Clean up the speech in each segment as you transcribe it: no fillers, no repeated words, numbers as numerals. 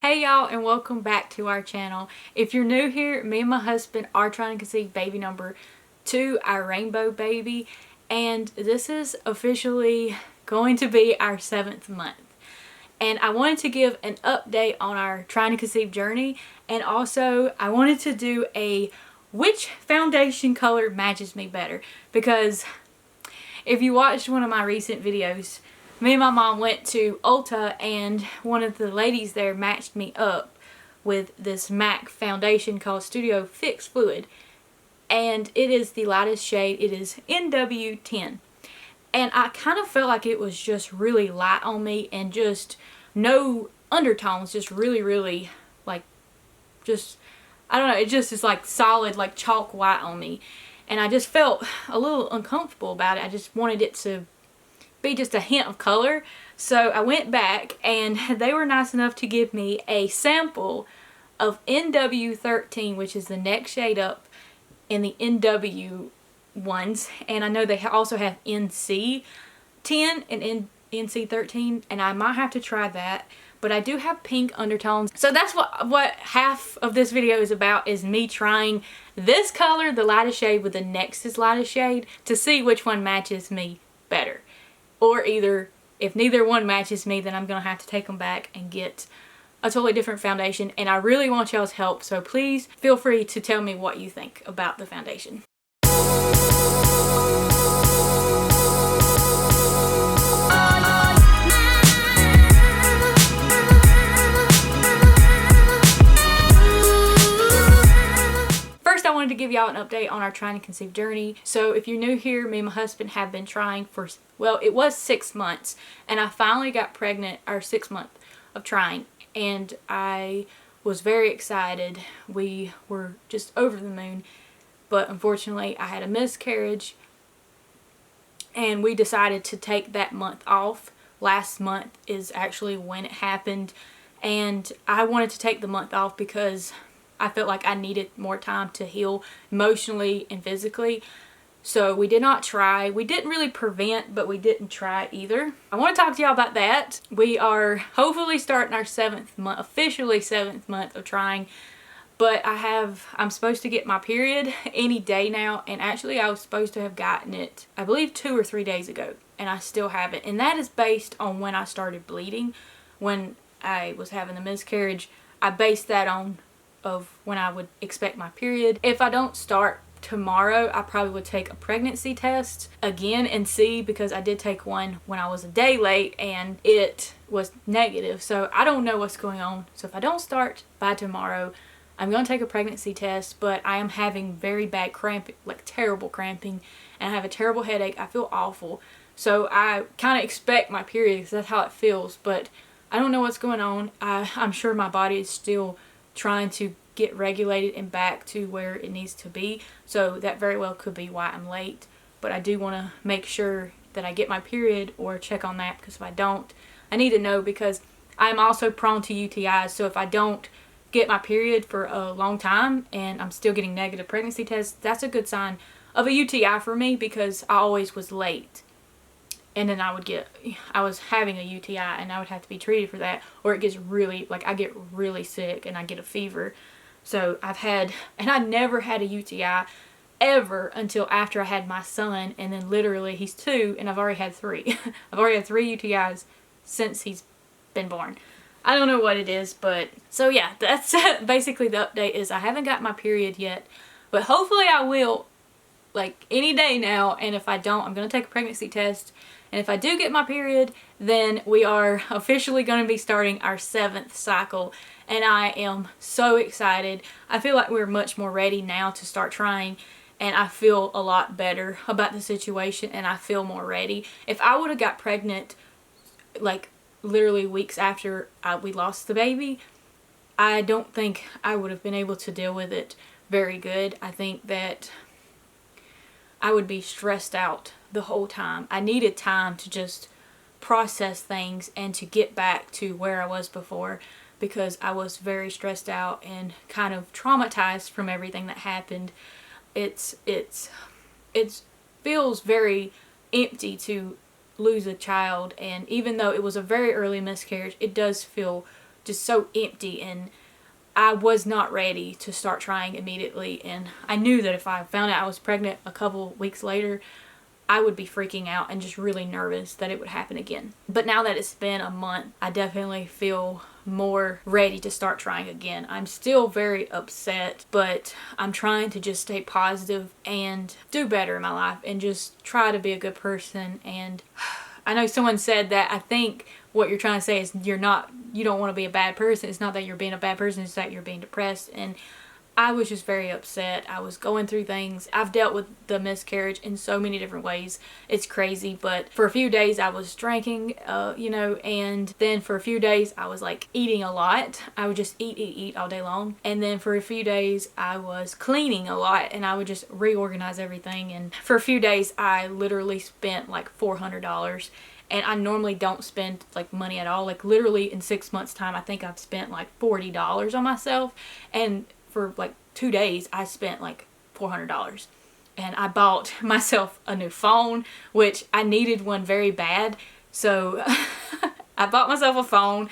Hey y'all, and welcome back to our channel. If you're new here, me and my husband are trying to conceive baby number 2, our rainbow baby, and this is officially going to be our 7th month. And I wanted to give an update on our trying to conceive journey, and also I wanted to do a which foundation color matches me better, because if you watched one of my recent videos, me and my mom went to Ulta and one of the ladies there matched me up with this MAC foundation called Studio Fix Fluid. And it is the lightest shade. It is NW10. And I kind of felt like it was just really light on me and just no undertones. Just really like, just, I don't know, it just is like solid, like chalk white on me. And I just felt a little uncomfortable about it. I just wanted it to be just a hint of color. So I went back and they were nice enough to give me a sample of NW13, which is the next shade up in the NW ones. And I know they also have NC10 and NC13, and I might have to try that. But I do have pink undertones. So that's what half of this video is about, is me trying this color, the lightest shade, with the next lightest shade to see which one matches me better. Or either, if neither one matches me, then I'm going to have to take them back and get a totally different foundation. And I really want y'all's help, so please feel free to tell me what you think about the foundation. I wanted to give y'all an update on our trying to conceive journey. So if you're new here, me and my husband have been trying for, well, it was 6 months, and I finally got pregnant our 6th month of trying, and I was very excited. We were just over the moon, but unfortunately I had a miscarriage, and we decided to take that month off. Last month is actually when it happened, and I wanted to take the month off because I felt like I needed more time to heal emotionally and physically. So we did not try. We didn't really prevent, but we didn't try either. I want to talk to y'all about that. We are hopefully starting our 7th month, officially 7th month of trying. But I'm supposed to get my period any day now. And actually I was supposed to have gotten it, I believe 2 or 3 days ago. And I still haven't. And that is based on when I started bleeding. When I was having the miscarriage, I based that on of when I would expect my period. If I don't start tomorrow, I probably would take a pregnancy test again and see, because I did take one when I was a day late and it was negative. So I don't know what's going on. So if I don't start by tomorrow, I'm going to take a pregnancy test. But I am having very bad cramping, like terrible cramping, and I have a terrible headache. I feel awful. So I kind of expect my period because that's how it feels. But I don't know what's going on. I'm sure my body is still trying to get regulated and back to where it needs to be. So that very well could be why I'm late. But I do want to make sure that I get my period or check on that, because if I don't, I need to know, because I'm also prone to UTIs. So if I don't get my period for a long time and I'm still getting negative pregnancy tests, that's a good sign of a UTI for me, because I always was late. And then I was having a UTI and I would have to be treated for that, or it gets really, like I get really sick and I get a fever. So I never had a UTI ever until after I had my son, and then literally he's 2 and I've already had 3. I've already had 3 UTIs since he's been born. I don't know what it is, but so yeah, that's basically the update. Is I haven't got my period yet, but hopefully I will, like any day now. And if I don't, I'm going to take a pregnancy test. And if I do get my period, then we are officially going to be starting our 7th cycle. And I am so excited. I feel like we're much more ready now to start trying. And I feel a lot better about the situation, and I feel more ready. If I would have got pregnant like literally weeks after we lost the baby, I don't think I would have been able to deal with it very good. I think that I would be stressed out the whole time. I needed time to just process things and to get back to where I was before, because I was very stressed out and kind of traumatized from everything that happened. It feels very empty to lose a child, and even though it was a very early miscarriage, it does feel just so empty, and I was not ready to start trying immediately. And I knew that if I found out I was pregnant a couple weeks later, I would be freaking out and just really nervous that it would happen again. But now that it's been a month, I definitely feel more ready to start trying again. I'm still very upset, but I'm trying to just stay positive and do better in my life and just try to be a good person. And I know someone said that I think what you're trying to say is you don't want to be a bad person. It's not that you're being a bad person, it's that you're being depressed. And I was just very upset. I was going through things. I've dealt with the miscarriage in so many different ways. It's crazy, but for a few days I was drinking, and then for a few days I was like eating a lot. I would just eat all day long. And then for a few days I was cleaning a lot, and I would just reorganize everything. And for a few days I literally spent like $400. And I normally don't spend like money at all. Like literally in 6 months time, I think I've spent like $40 on myself. And for like 2 days, I spent like $400. And I bought myself a new phone, which I needed one very bad. So I bought myself a phone,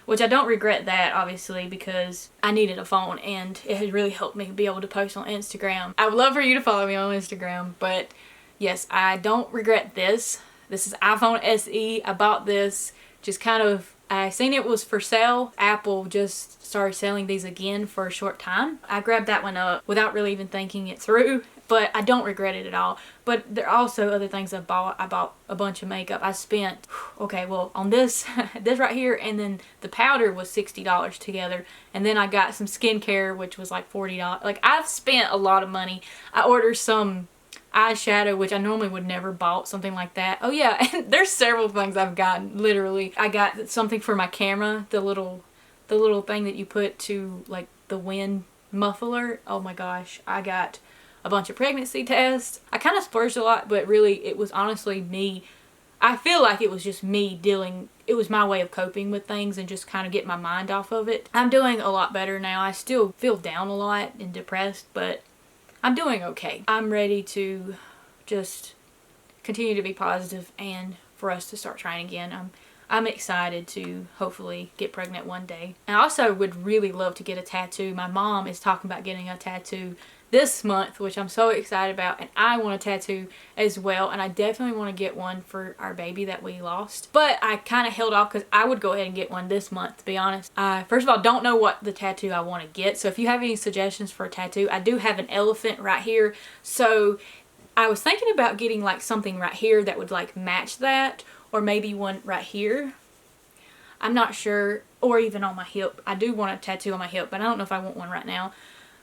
which I don't regret that, obviously, because I needed a phone and it has really helped me be able to post on Instagram. I would love for you to follow me on Instagram, but yes, I don't regret this. This is iPhone SE. I bought this just kind of, I seen it was for sale. Apple just started selling these again for a short time. I grabbed that one up without really even thinking it through, but I don't regret it at all. But there are also other things I bought. I bought a bunch of makeup. I spent, okay, well, on this, this right here, and then the powder was $60 together. And then I got some skincare, which was like $40. Like, I've spent a lot of money. I ordered some eyeshadow, which I normally would never bought something like that. Oh yeah, and there's several things I've gotten. Literally, I got something for my camera, the little thing that you put to like the wind muffler. Oh my gosh, I got a bunch of pregnancy tests. I kind of splurged a lot, but really it was honestly me. I feel like it was just me it was my way of coping with things and just kind of get my mind off of it. I'm doing a lot better now. I still feel down a lot and depressed, but I'm doing okay. I'm ready to just continue to be positive and for us to start trying again. I'm excited to hopefully get pregnant one day. And I also would really love to get a tattoo. My mom is talking about getting a tattoo this month, which I'm so excited about, and I want a tattoo as well, and I definitely want to get one for our baby that we lost. But I kind of held off because I would go ahead and get one this month, to be honest. I first of all don't know what the tattoo I want to get, so if you have any suggestions for a tattoo, I do have an elephant right here, so I was thinking about getting like something right here that would like match that, or maybe one right here. I'm not sure, or even on my hip. I do want a tattoo on my hip, but I don't know if I want one right now.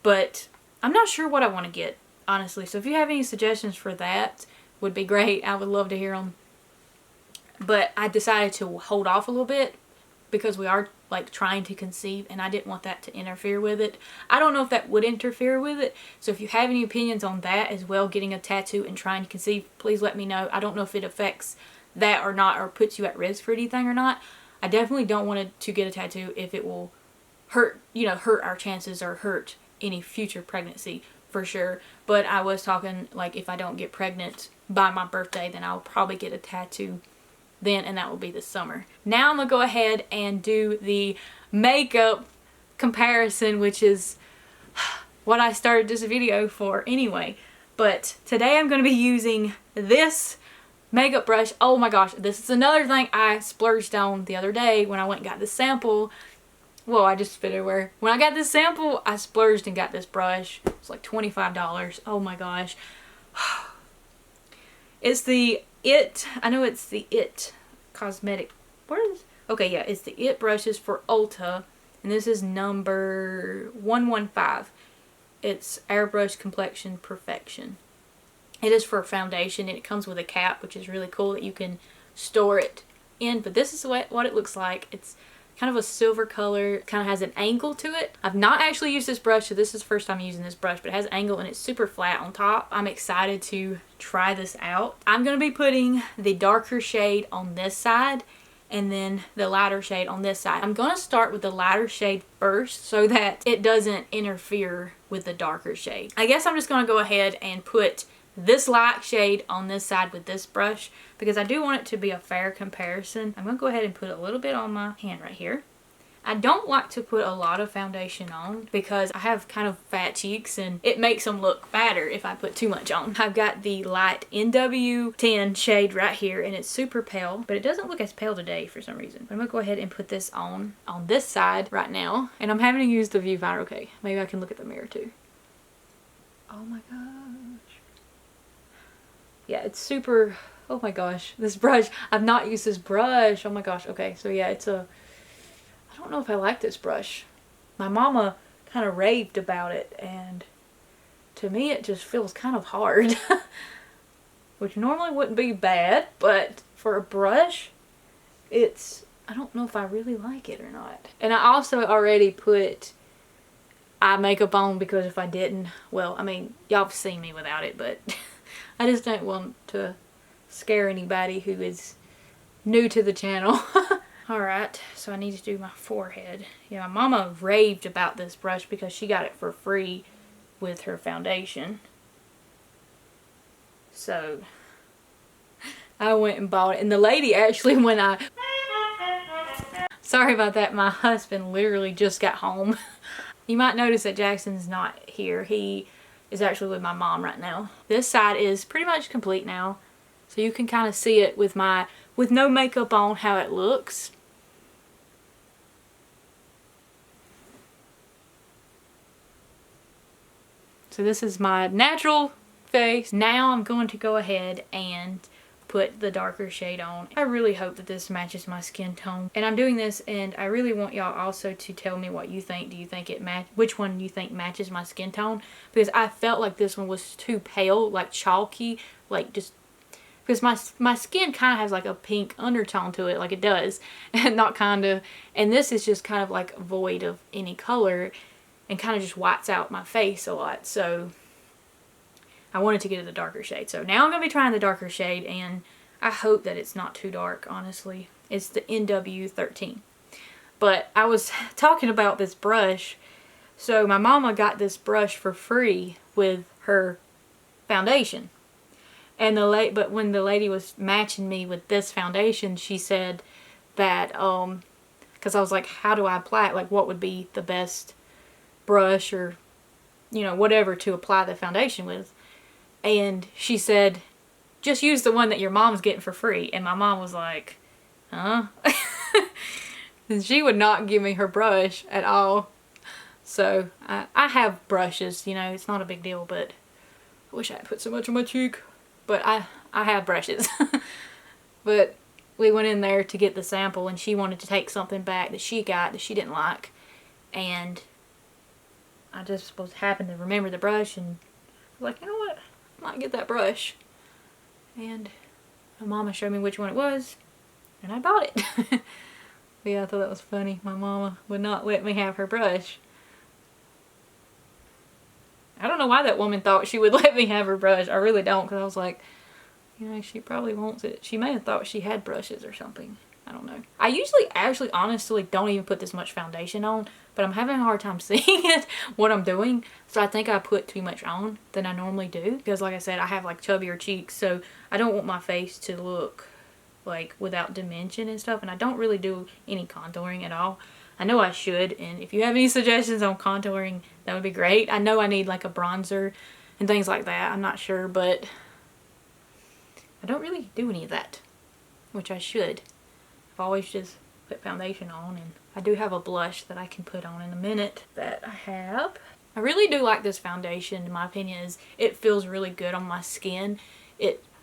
But I'm not sure what I want to get, honestly. So if you have any suggestions for that, would be great. I would love to hear them. But I decided to hold off a little bit because we are like trying to conceive, and I didn't want that to interfere with it. I don't know if that would interfere with it. So if you have any opinions on that as well, getting a tattoo and trying to conceive, please let me know. I don't know if it affects that or not, or puts you at risk for anything or not. I definitely don't want to get a tattoo if it will hurt our chances or hurt any future pregnancy, for sure. But I was talking like if I don't get pregnant by my birthday, then I'll probably get a tattoo then, and that will be this summer. Now I'm gonna go ahead and do the makeup comparison, which is what I started this video for anyway. But today I'm gonna be using this makeup brush. Oh my gosh, this is another thing I splurged on the other day when I went and got the sample. Well, I just spit everywhere. When I got this sample, I splurged and got this brush. It's like $25. Oh my gosh. It's the It, I know it's the It Cosmetic. What is, okay, yeah, it's the It brushes for Ulta. And this is number 115. It's Airbrush Complexion Perfection. It is for foundation, and it comes with a cap, which is really cool that you can store it in. But this is what it looks like. It's kind of a silver color. It kind of has an angle to it. I've not actually used this brush, so this is the first time using this brush, but it has an angle and it's super flat on top. I'm excited to try this out. I'm going to be putting the darker shade on this side and then the lighter shade on this side. I'm going to start with the lighter shade first so that it doesn't interfere with the darker shade. I guess I'm just going to go ahead and put this light shade on this side with this brush because I do want it to be a fair comparison. I'm going to go ahead and put a little bit on my hand right here. I don't like to put a lot of foundation on because I have kind of fat cheeks and it makes them look fatter if I put too much on. I've got the light NW10 shade right here and it's super pale, but it doesn't look as pale today for some reason. I'm gonna go ahead and put this on this side right now, and I'm having to use the viewfinder. Okay, maybe I can look at the mirror too. Oh my gosh. Yeah, it's super, oh my gosh, this brush, I've not used this brush. Oh my gosh. Okay, so yeah, it's a, I don't know if I like this brush. My mama kind of raved about it, and to me it just feels kind of hard. Which normally wouldn't be bad, but for a brush, it's, I don't know if I really like it or not. And I also already put eye makeup on because if I didn't, well, I mean, y'all have seen me without it, but I just don't want to scare anybody who is new to the channel. Alright, so I need to do my forehead. Yeah, my mama raved about this brush because she got it for free with her foundation. So, I went and bought it. And the lady actually, when I... Sorry about that, my husband literally just got home. You might notice that Jackson's not here. He is actually with my mom right now. This side is pretty much complete now. So you can kind of see it with no makeup on how it looks. So this is my natural face. Now I'm going to go ahead and put the darker shade on. I really hope that this matches my skin tone. And I'm doing this, and I really want y'all also to tell me what you think. Do you think it which one you think matches my skin tone? Because I felt like this one was too pale, like chalky, like just because my skin kind of has like a pink undertone to it, like it does, and not kind of, and this is just kind of like void of any color and kind of just whites out my face a lot. So I wanted to get the darker shade. So now I'm going to be trying the darker shade, and I hope that it's not too dark, honestly. It's the NW13. But I was talking about this brush. So my mama got this brush for free with her foundation. And but when the lady was matching me with this foundation, she said that, because I was like, how do I apply it? Like, what would be the best brush or, you know, whatever to apply the foundation with? And she said, just use the one that your mom's getting for free. And my mom was like, huh? And she would not give me her brush at all. So I have brushes, you know, it's not a big deal, but I wish I had put so much on my cheek. But I have brushes. But we went in there to get the sample, and she wanted to take something back that she got that she didn't like. And I just happened to remember the brush, and I was like, you know what? I might get that brush. And my mama showed me which one it was, and I bought it. But yeah, I thought that was funny. My mama would not let me have her brush. I don't know why that woman thought she would let me have her brush. I really don't, because I was like, you know, she probably wants it. She may have thought she had brushes or something. I don't know. I usually actually honestly don't even put this much foundation on, but I'm having a hard time seeing it, what I'm doing. So I think I put too much on than I normally do, because like I said, I have like chubbier cheeks, so I don't want my face to look like without dimension and stuff, and I don't really do any contouring at all. I know I should, and if you have any suggestions on contouring, that would be great. I know I need like a bronzer and things like that. I'm not sure, but I don't really do any of that, which I should. I've always just put foundation on, and I do have a blush that I can put on in a minute that I have. I really do like this foundation. In my opinion, is it feels really good on my skin.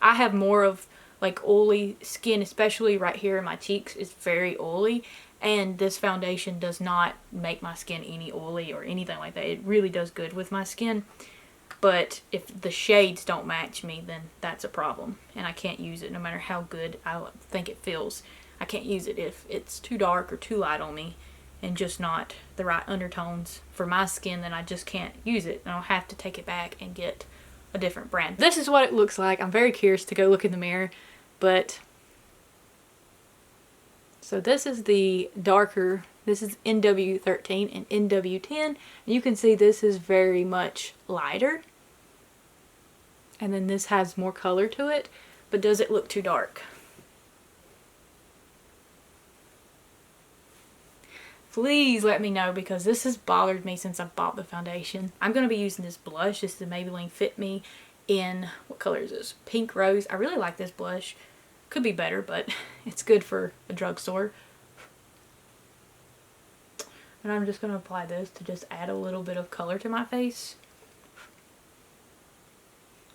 I have more of like oily skin, especially right here in my cheeks. It's very oily. And this foundation does not make my skin any oily or anything like that. It really does good with my skin. But if the shades don't match me, then that's a problem. And I can't use it no matter how good I think it feels. I can't use it if it's too dark or too light on me and just not the right undertones for my skin. Then I just can't use it. And I'll have to take it back and get a different brand. This is what it looks like. I'm very curious to go look in the mirror. But so this is the darker, this is NW13 and NW10. And you can see this is very much lighter. And then this has more color to it. But does it look too dark? please let me know, because this has bothered me since I bought the foundation. I'm going to be using this blush. This is the Maybelline Fit Me in, what color is this? Pink Rose. I really like this blush. Could be better, but it's good for a drugstore. And I'm just going to apply this to just add a little bit of color to my face.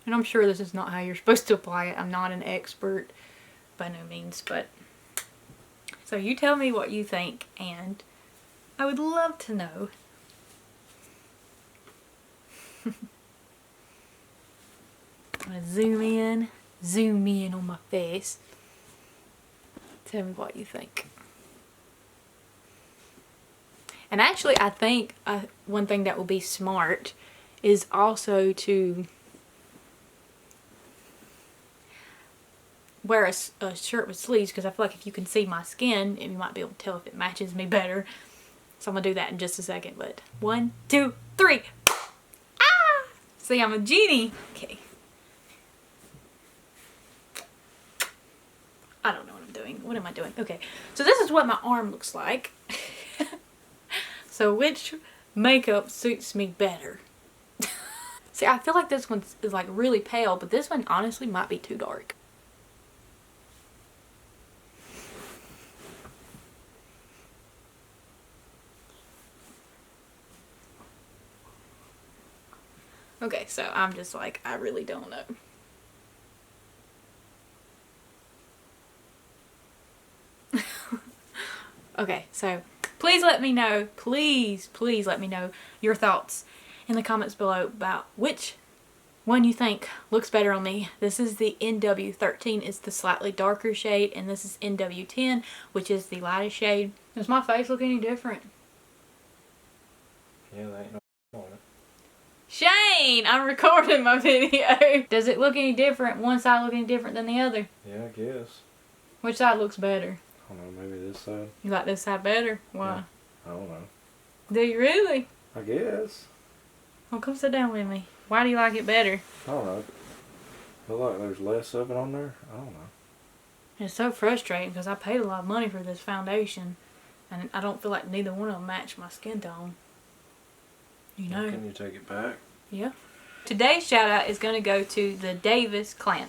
And I'm sure this is not how you're supposed to apply it. I'm not an expert by no means, but so you tell me what you think, and I would love to know. I'm gonna zoom in on my face. Tell me what you think. And actually, I think one thing that will be smart is also to wear a shirt with sleeves, because I feel like if you can see my skin, you might be able to tell if it matches me better. So I'm gonna do that in just a second. But 1, 2, 3. Ah! See, I'm a genie. Okay. I don't know what I'm doing. What am I doing? Okay. So this is what my arm looks like. So which makeup suits me better? See, I feel like this one is like really pale, but this one honestly might be too dark. Okay, so I'm just like, I really don't know. Okay, so please let me know, please let me know your thoughts in the comments below about which one you think looks better on me. This is the NW13, it's the slightly darker shade, and this is NW10, which is the lightest shade. Does my face look any different? Yeah, that ain't no on it. Shane, I'm recording my video. Does it look any different? One side look any different than the other? Yeah, I guess. Which side looks better? I don't know, maybe this side. You like this side better? Why? Yeah, I don't know. Do you really? I guess. Well, come sit down with me. Why do you like it better? I don't know. I feel like there's less of it on there. I don't know. It's so frustrating because I paid a lot of money for this foundation, and I don't feel like neither one of them match my skin tone. You know? Can you take it back? Yeah. Today's shout out is going to go to the Davis clan.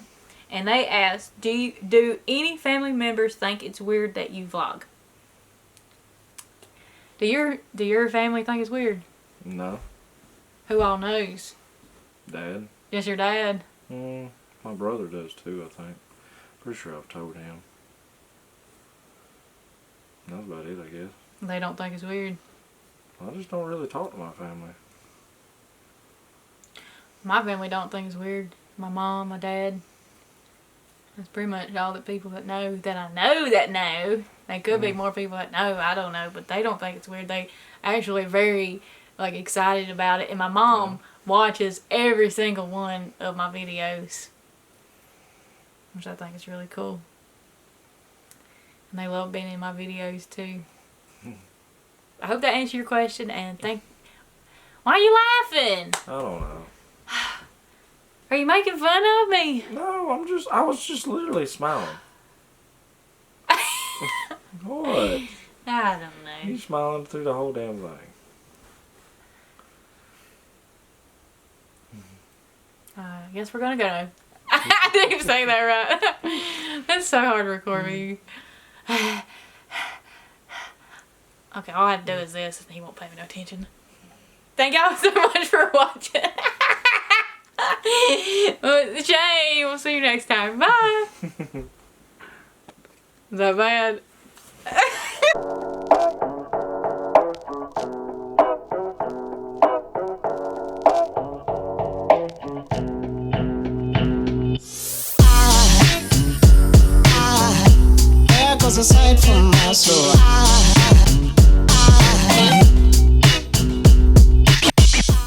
And they asked, do any family members think it's weird that you vlog? Do your family think it's weird? No. Who all knows? Dad? Just your dad? My brother does too, I think. Pretty sure I've told him. That's about it, I guess. They don't think it's weird? I just don't really talk to my family. My family don't think it's weird. My mom, my dad. That's pretty much all the people that know that I know that know. There could be more people that know, I don't know, but they don't think it's weird. They actually very like excited about it, and my mom watches every single one of my videos, which I think is really cool. And they love being in my videos too. I hope that answered your question, and why are you laughing? I don't know. Are you making fun of me? No, I was just literally smiling. What? I don't know. You smiling through the whole damn thing. I guess we're gonna go. I didn't even say that right. That's so hard to record with you. Okay, all I have to do is this, and he won't pay me no attention. Thank y'all so much for watching. Jay, we'll see you next time. Bye. Is that bad? There goes a sight from my soul.